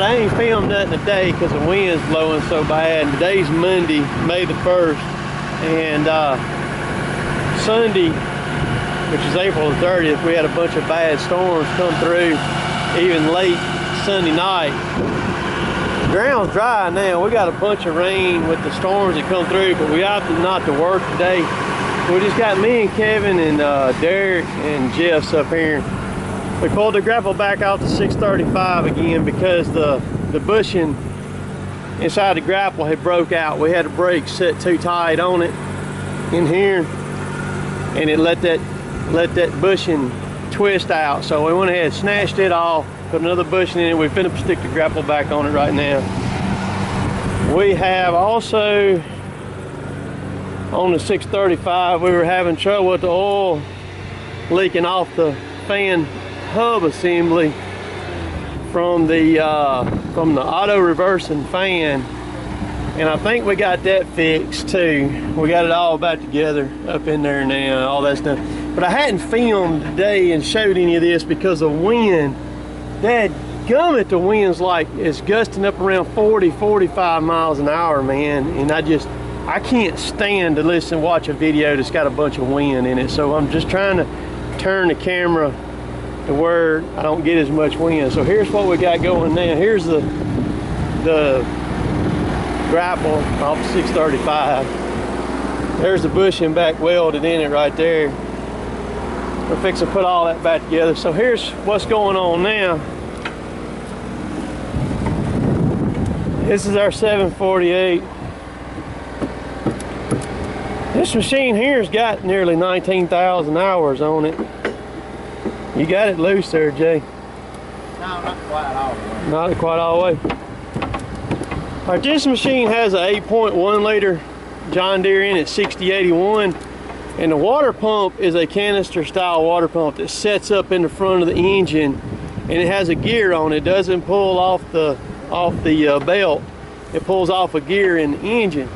I ain't filmed nothing today because the wind's blowing so bad. Today's Monday, May the 1st, and Sunday, which is April the 30th, we had a bunch of bad storms come through, even late Sunday night. The ground's dry now. We got a bunch of rain with the storms that come through, but we opted not to work today. We just got me and Kevin and Derek and Jeff's up here. We pulled the grapple back out to 635 again because the bushing inside the grapple had broke out. We had the brakes set too tight on it in here, and it let that bushing twist out. So we went ahead and snatched it off, put another bushing in it. We're finna stick the grapple back on it right now. We have also on the 635, we were having trouble with the oil leaking off the fan hub assembly from the auto reversing fan, and I think we got that fixed too. We got it all back together up in there now, all that stuff. But I hadn't filmed today and showed any of this because the wind, that gummit, the wind's like, it's gusting up around 40-45 miles an hour, man, and I can't stand to watch a video that's got a bunch of wind in it. So I'm just trying to turn the camera to where I don't get as much wind. So here's what we got going now. Here's the grapple off 635. There's the bushing back welded in it right there. We're fixing to put all that back together. So here's what's going on now. This is our 748. This machine here's got nearly 19,000 hours on it. You got it loose there, Jay. No, not quite all the way. Not quite all the way. All right, this machine has an 8.1 liter John Deere in it, 6081, and the water pump is a canister style water pump that sets up in the front of the engine, and it has a gear on it. It doesn't pull off the belt. It pulls off a gear in the engine.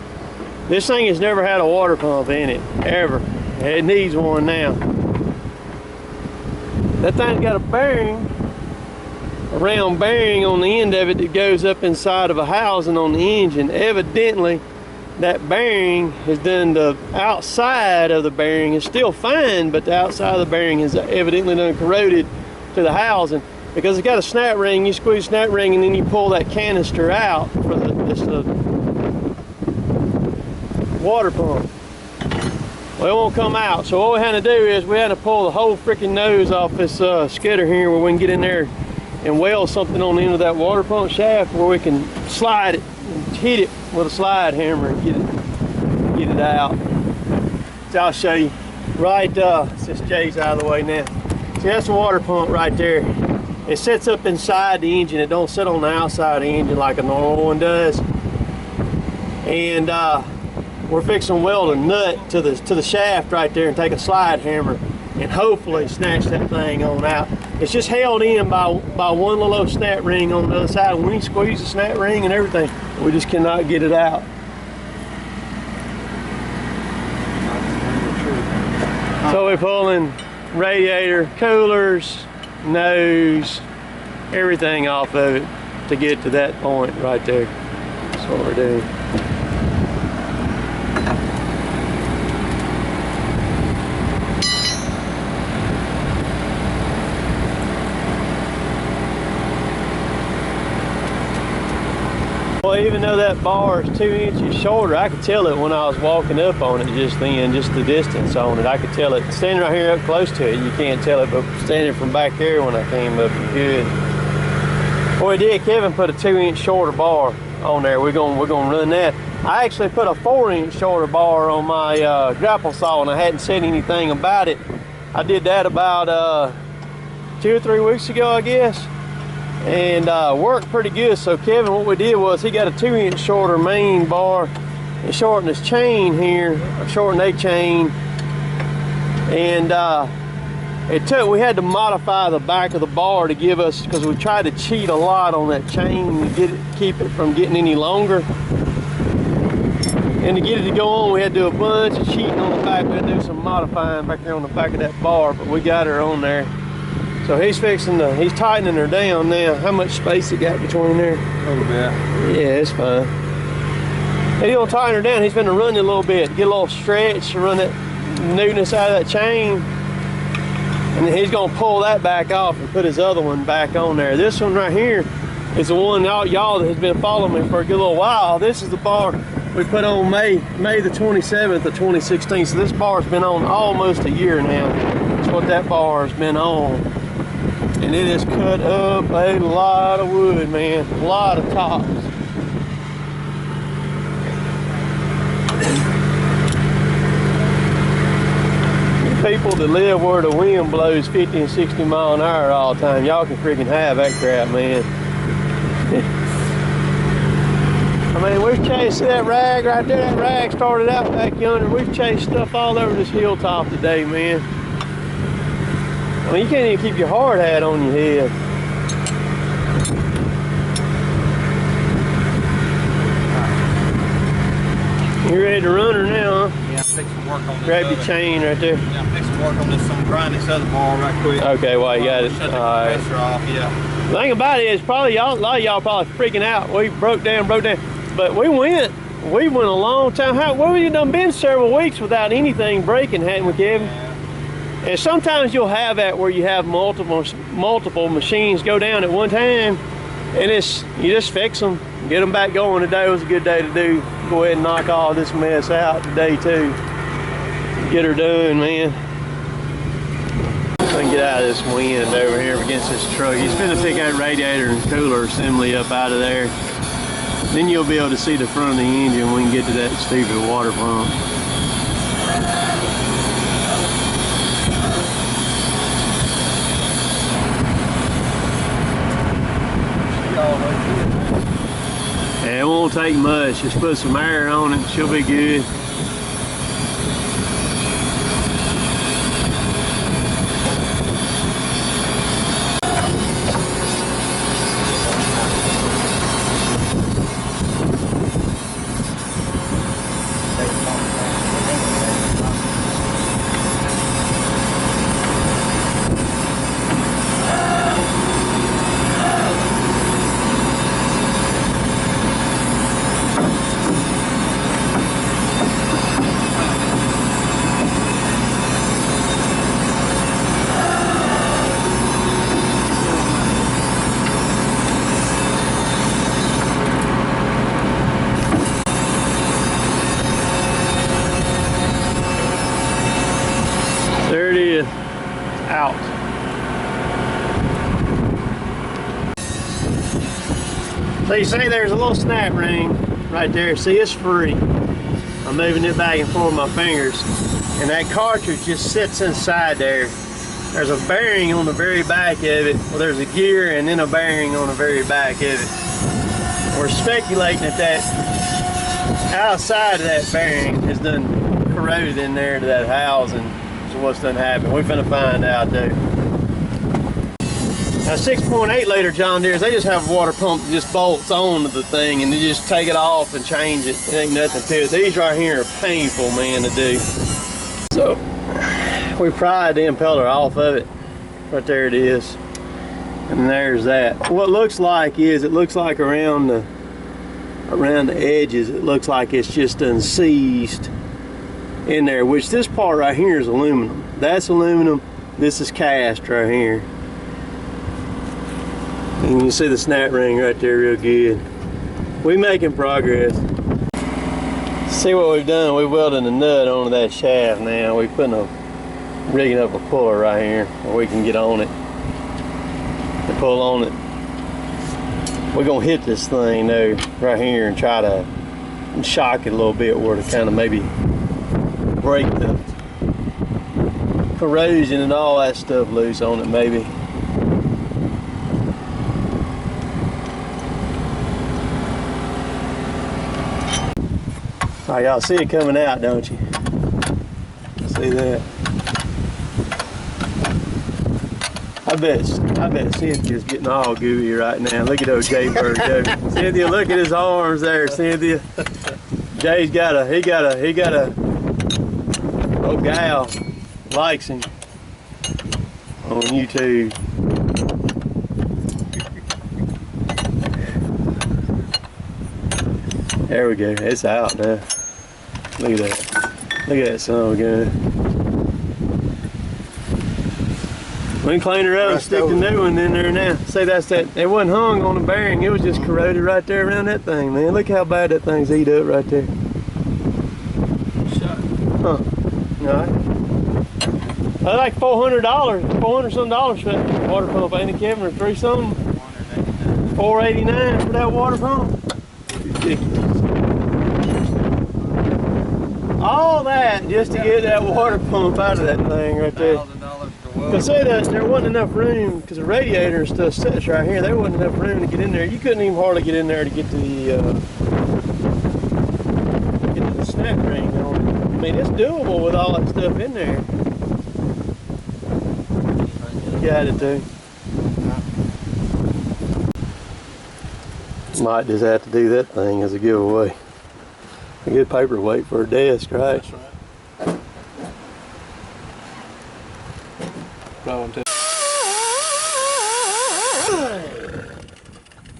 This thing has never had a water pump in it, ever. It needs one now. That thing's got a bearing, a round bearing on the end of it that goes up inside of a housing on the engine. Evidently, that bearing has done, the outside of the bearing is still fine, but the outside of the bearing has evidently done corroded to the housing, because it's got a snap ring. You squeeze the snap ring and then you pull that canister out for this water pump. Well, it won't come out. So what we had to do is we had to pull the whole freaking nose off this skidder here, where we can get in there and weld something on the end of that water pump shaft where we can slide it and hit it with a slide hammer and get it out. So I'll show you. Right, since Jay's out of the way now. See, that's the water pump right there. It sits up inside the engine. It don't sit on the outside of the engine like a normal one does. And we're fixing to weld a nut to the shaft right there and take a slide hammer and hopefully snatch that thing on out. It's just held in by one little old snap ring on the other side. When you squeeze the snap ring and everything, we just cannot get it out. So we're pulling radiator, coolers, nose, everything off of it to get to that point right there. That's what we're doing. Well, even though that bar is 2 inches shorter, I could tell it when I was walking up on it just then, just the distance on it. I could tell it. Standing right here up close to it, you can't tell it, but standing from back there when I came up, you could. Well, we did. Kevin put a 2 inch shorter bar on there. We're gonna run that. I actually put a 4 inch shorter bar on my grapple saw, and I hadn't said anything about it. I did that about 2 or 3 weeks ago, I guess. And worked pretty good. So Kevin, what we did was he got a 2 inch shorter main bar and shortened his chain here, shortened a chain, and we had to modify the back of the bar to give us, because we tried to cheat a lot on that chain to keep it from getting any longer. And to get it to go on, we had to do a bunch of cheating on the back. We had to do some modifying back there on the back of that bar, but we got her on there. So he's he's tightening her down now. How much space it got between there? A little bit. Yeah, it's fine. He's gonna tighten her down. He's gonna run it a little bit, get a little stretch, run that newness out of that chain. And then he's gonna pull that back off and put his other one back on there. This one right here is the one y'all that has been following me for a good little while. This is the bar we put on May the 27th of 2016. So this bar's been on almost a year now. That's what that bar's been on. And it has cut up a lot of wood, man. A lot of tops. People that live where the wind blows 50 and 60 mile an hour all the time, y'all can freaking have that crap, man. I mean, we've chased that rag right there. That rag started out back yonder. We've chased stuff all over this hilltop today, man. I mean, you can't even keep your hard hat on your head. You ready to run her now, huh? Yeah, I'm fixing to work on this. Grab your chain right there. Yeah, I'm fixing to work on this. I'm grinding this other bar right quick. Okay, well, you got it. Shut the All right. compressor off, yeah. The thing about it is probably a lot of y'all probably freaking out. We broke down, but we went a long time. We done been several weeks without anything breaking, hadn't we, Kevin? Yeah. And sometimes you'll have that where you have multiple machines go down at one time, and you just fix them, get them back going. Today was a good day to go ahead and knock all this mess out today too. Get her done, man. I can get out of this wind over here against this truck. He's finna pick that radiator and cooler assembly up out of there. Then you'll be able to see the front of the engine when we can get to that stupid water pump. Yeah, it won't take much. Just put some air on it, she'll be good. Out. So you see there's a little snap ring right there. See, it's free. I'm moving it back and forth with my fingers. And that cartridge just sits inside there. There's a bearing on the very back of it. Well, there's a gear and then a bearing on the very back of it. We're speculating that outside of that bearing has done corroded in there to that housing. So what's done happened? We're finna find out, dude. Now 6.8 liter John Deere's, they just have a water pump that just bolts onto the thing and you just take it off and change it. It ain't nothing to it. These right here are painful, man, to do. So we pried the impeller off of it. Right there it is. And there's that. What it looks like is, it looks like around the edges, it looks like it's just unseized in there, which this part right here is aluminum. That's aluminum, this is cast right here. And you can see the snap ring right there real good. We making progress. See what we've done, we're welding a nut onto that shaft now. We're rigging up a puller right here where we can get on it and pull on it. We're gonna hit this thing though right here and try to shock it a little bit where to kind of maybe break the corrosion and all that stuff loose on it maybe. All right, y'all see it coming out, don't you? See that? I bet Cynthia's getting all gooey right now. Look at those Jay Bird go. Cynthia, look at his arms there, Cynthia. Jay's got a old gal likes him. on YouTube. There we go. It's out now. Look at that. Look at that son of a gun. We can clean her up and stick the new one in there now. See, that's that. It wasn't hung on the bearing. It was just corroded right there around that thing, man. Look how bad that thing's eat up right there. Shut. Huh. Alright. I like $400, $400 some for that water pump, ain't it, Kevin? Or three something? $489 for that water pump. Ridiculous. All that just to get that water pump out of that thing right there. $1,000 for well. Cause say that there wasn't enough room, cause the radiator and stuff sits right here. There wasn't enough room to get in there. You couldn't even hardly get in there to get to the snap ring on it. I mean, it's doable with all that stuff in there. Got it too. Might just have to do that thing as a giveaway. A good paperweight for a desk, right? That's right.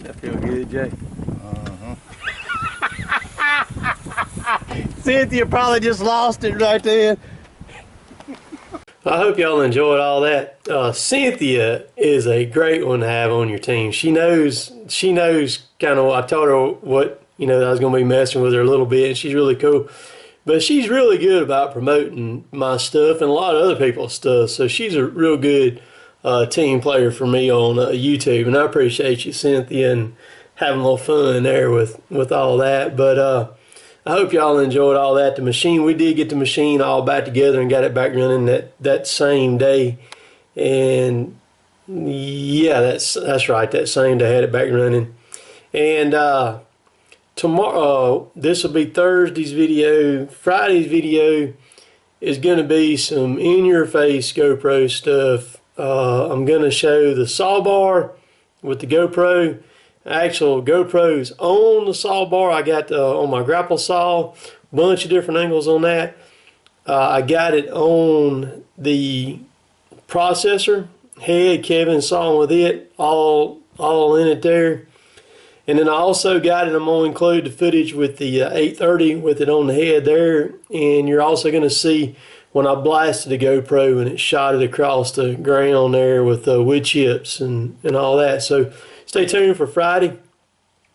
That feel good, Jay? Cynthia probably just lost it right there. I hope y'all enjoyed all that. Cynthia is a great one to have on your team. She knows kind of, I told her what, I was going to be messing with her a little bit, and she's really cool. But she's really good about promoting my stuff and a lot of other people's stuff. So she's a real good team player for me on YouTube. And I appreciate you, Cynthia, and having a little fun there with all that. But I hope y'all enjoyed all that. The machine, we did get the machine all back together and got it back running that same day. And yeah, that's right. That same day I had it back running. And tomorrow, this will be Thursday's video. Friday's video is going to be some in-your-face GoPro stuff. I'm going to show the saw bar with the GoPro. Actual GoPros on the saw bar. I got on my grapple saw, bunch of different angles on that. I got it on the processor head. Kevin saw with it, all in it there. And then I also got it, I'm going to include the footage with the 830 with it on the head there. And you're also going to see when I blasted the GoPro and it shot it across the ground there with wood chips and all that. So stay tuned for Friday.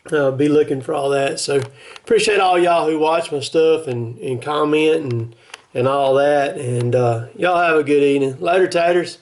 Be looking for all that. So appreciate all y'all who watch my stuff and comment and all that. And y'all have a good evening. Later, taters.